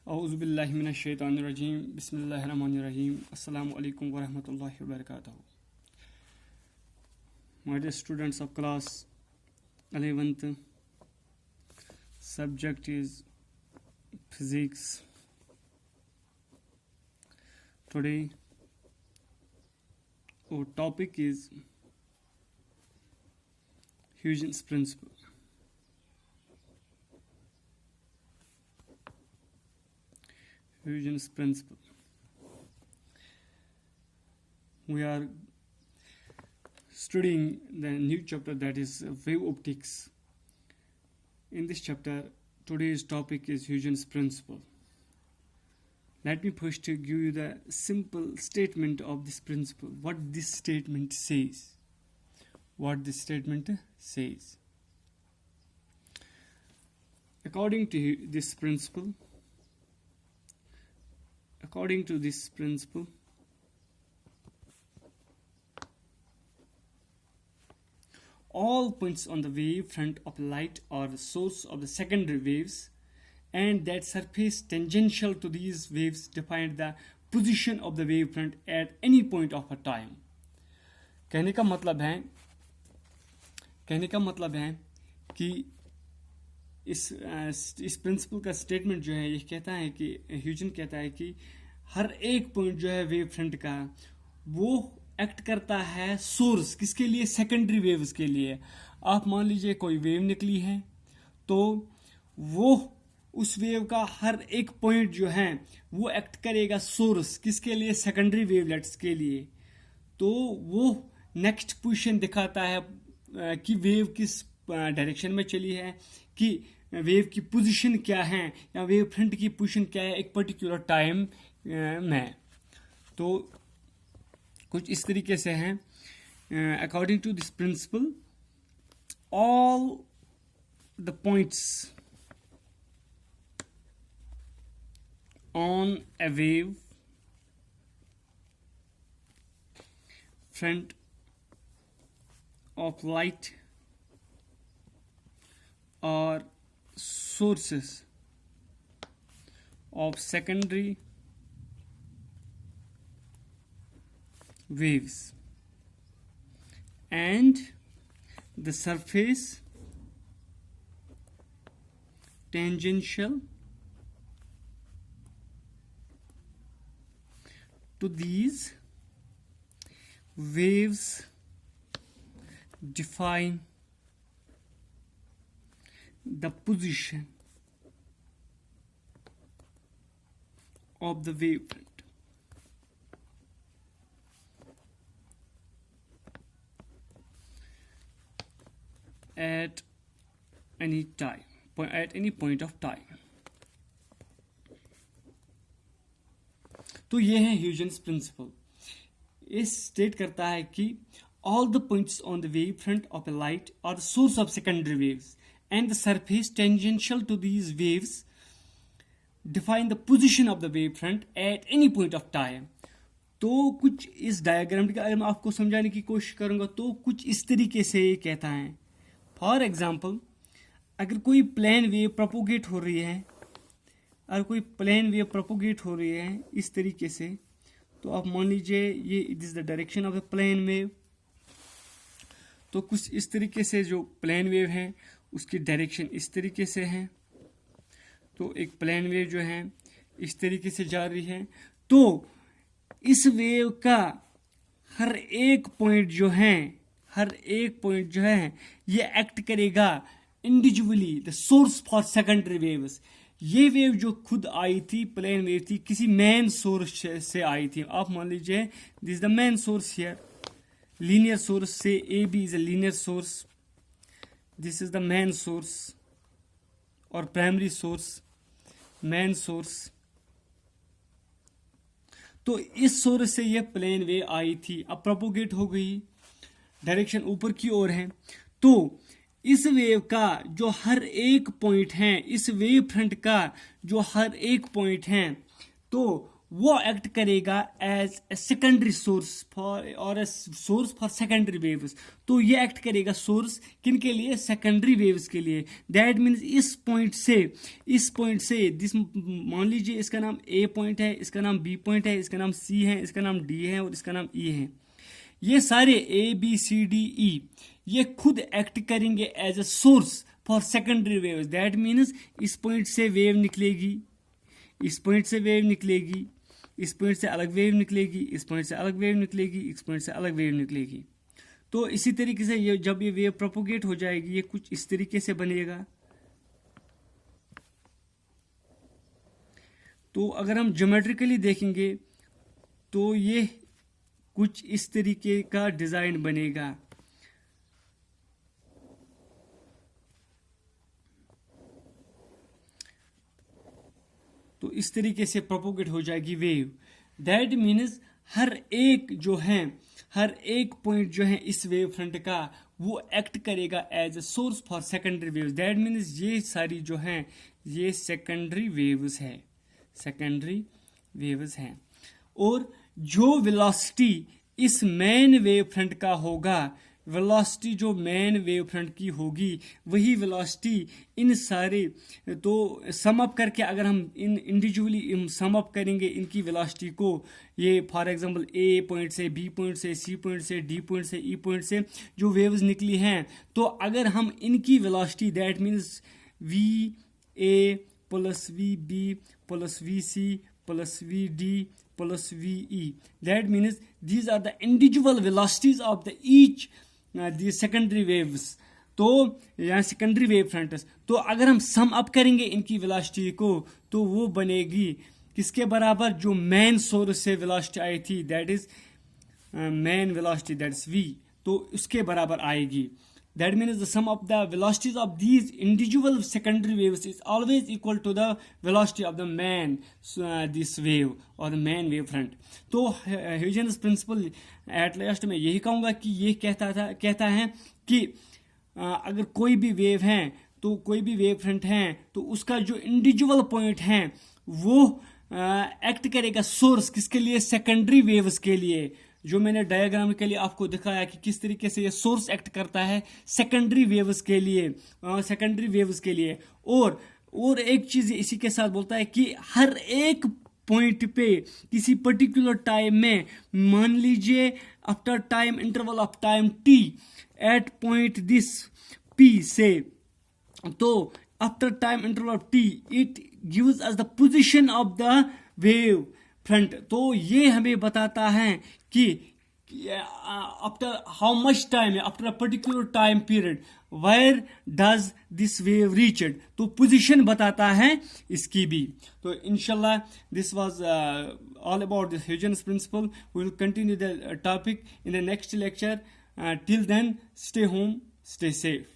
औज़ुबिल्लाहि मिनश्शैतानिर्रजीम बिस्मिल्लाहिर्रहमानिर्रहीम अस्सलामु अलैकुम वरहमतुल्लाहि वबरकातुहू. My dear students of class 11th, subject is physics. Today our topic is Huygens principle. Huygens principle. We are studying the new chapter, that is wave optics. In this chapter, today's topic is Huygens principle. Let me first give you the simple statement of this principle. What this statement says. What this statement says. According to this principle, all points on the wave front of light are the source of the secondary waves, and that surface tangential to these waves define the position of the wavefront at any point of a time. कहने का मतलब है कि इस principal का statement जो है ये कहता है कि ह्यूजन कहता है कि हर एक पॉइंट जो है वेव फ्रंट का वो एक्ट करता है सोर्स किसके लिए, सेकेंडरी वेव्स के लिए. आप मान लीजिए कोई वेव निकली है तो वो उस वेव का हर एक पॉइंट जो है वो एक्ट करेगा सोर्स किसके लिए, सेकेंडरी वेवलेट्स के लिए. तो वो नेक्स्ट पोजीशन दिखाता है कि वेव किस डायरेक्शन में चली है, कि वेव की पोजीशन क्या है या वेव फ्रंट की पोजीशन क्या है एक पर्टिकुलर टाइम में. तो कुछ इस तरीके से हैं. According to this principle, all the points on a wave front of light are sources of secondary waves, and the surface tangential to these waves define the position of the wavefront. At any time, at any point of time. तो ये है Huygens principle. ये state करता है कि all the points on the wavefront of a light are the source of secondary waves, and the surface tangential to these waves define the position of the wavefront at any point of time. तो कुछ इस diagram का अगर मैं आपको समझाने की कोशिश करूंगा तो कुछ इस तरीके से ये कहता है. फॉर एग्जाम्पल, अगर कोई प्लेन वेव प्रोपोगेट हो रही है, इस तरीके से, तो आप मान लीजिए ये this the direction of the plane wave. तो कुछ इस तरीके से जो प्लेन वेव है उसकी डायरेक्शन इस तरीके से है. तो एक प्लेन वेव जो है इस तरीके से जा रही है. तो इस वेव का हर एक पॉइंट जो है ये एक्ट करेगा individually the source for secondary waves. ये वेव जो खुद आई थी, प्लेन वेव थी, किसी मेन सोर्स से आई थी. आप मान लीजिए this is the main source here, linear source, say AB is a linear source, this is the main source or primary source, main source. तो इस सोर्स से ये प्लेन वेव आई थी, अब प्रोपोगेट हो गई, डायरेक्शन ऊपर की ओर है. तो इस वेव का जो हर एक पॉइंट है, इस वेव फ्रंट का जो हर एक पॉइंट है, तो वो एक्ट करेगा as a secondary source for और a source for secondary waves. तो ये एक्ट करेगा सोर्स किन के लिए, सेकेंडरी वेव्स के लिए। दैट मीन्स इस पॉइंट से दिस, मान लीजिए इसका नाम ए पॉइंट है, इसका नाम बी पॉइंट है, इसका नाम सी है, इसका नाम डी है और इसका नाम ई है। ये सारे A B C D E ये खुद एक्ट करेंगे as a source for secondary waves. That means इस पॉइंट से वेव निकलेगी, इस पॉइंट से वेव निकलेगी, इस पॉइंट से अलग वेव निकलेगी, इस पॉइंट से अलग वेव निकलेगी, इस पॉइंट से अलग वेव निकलेगी। तो इसी तरीके से ये जब ये वेव प्रोपोगेट हो जाएगी ये कुछ इस तरीके से बनेगा। तो अगर हम ज्योमेट्रिकली देखेंगे तो ये कुछ इस तरीके का डिजाइन बनेगा। तो इस तरीके से प्रोपोगेट हो जाएगी वेव। दैट मीन्स हर एक पॉइंट जो है इस वेव फ्रंट का वो एक्ट करेगा as a source for secondary waves. That means ये सारी जो हैं ये सेकेंडरी वेव्स है, सेकेंडरी वेव्स हैं। और जो वेलोसिटी इस मेन वेव फ्रंट का होगा, वेलोसिटी जो मेन वेव फ्रंट की होगी वही वेलोसिटी इन सारे, तो सम अप करके अगर हम इन इंडिविजुअली सम अप करेंगे इनकी वेलोसिटी को, ये फॉर एग्जांपल ए पॉइंट से, बी पॉइंट से, सी पॉइंट से, डी पॉइंट से, ई पॉइंट से जो वेव्स निकली हैं, तो अगर हम इनकी velocity that means V A plus V B plus V C plus V D plus V E, that means these are the individual velocities of the each the secondary waves. तो यहाँ secondary wave fronts, तो अगर हम sum up करेंगे इनकी velocity को तो वो बनेगी किसके बराबर, जो मेन सोर्स से वेलोसिटी आई थी that is main velocity that is v, तो उसके बराबर आएगी। That means the sum of the velocities of these individual secondary waves is always equal to the velocity of the main this wave और the main wave front. तो Huygens principle at last में यही कहूँगा कि ये कहता है कि अगर कोई भी वेव है तो कोई भी वेव फ्रंट है तो उसका जो इंडिविजुअल पॉइंट है वो एक्ट करेगा सोर्स किसके लिए, सेकेंडरी वेव्स के लिए। जो मैंने डायग्राम के लिए आपको दिखाया कि किस तरीके से ये सोर्स एक्ट करता है सेकेंडरी वेव्स के लिए, सेकेंडरी वेव्स के लिए। और एक चीज इसी के साथ बोलता है कि हर एक पॉइंट पे किसी पर्टिकुलर टाइम में, मान लीजिए after time interval of time T at point this P से, तो after time interval of T it gives us the position of the wave front. तो ये हमें बताता है कि after how much time, after a particular time period where does this wave reached, तो position बताता है इसकी भी। तो इंशाल्लाह this was all about this Huygens principle. We will continue the topic in the next lecture. Till then stay home, stay safe.